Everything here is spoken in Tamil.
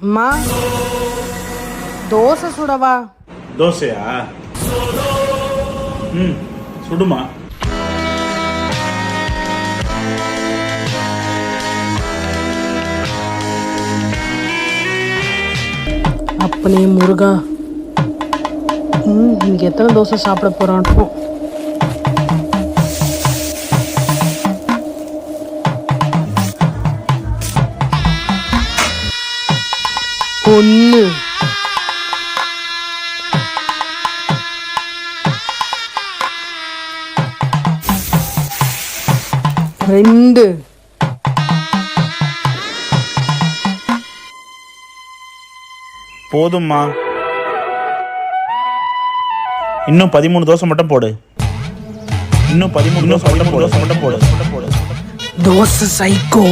அம்மா தோசை சுடவா? தோசையா? சுடுமா. அப்பனே முருகா, இன்னைக்கு எத்தனை தோசை சாப்பிட போறானோ. ஒன்று, ரெண்டு, போதும்மா. இன்னும் 13 தோசை மட்டும் போடு. இன்னும் 13 தோசை மட்டும் போடு. தோசை சைக்கோ.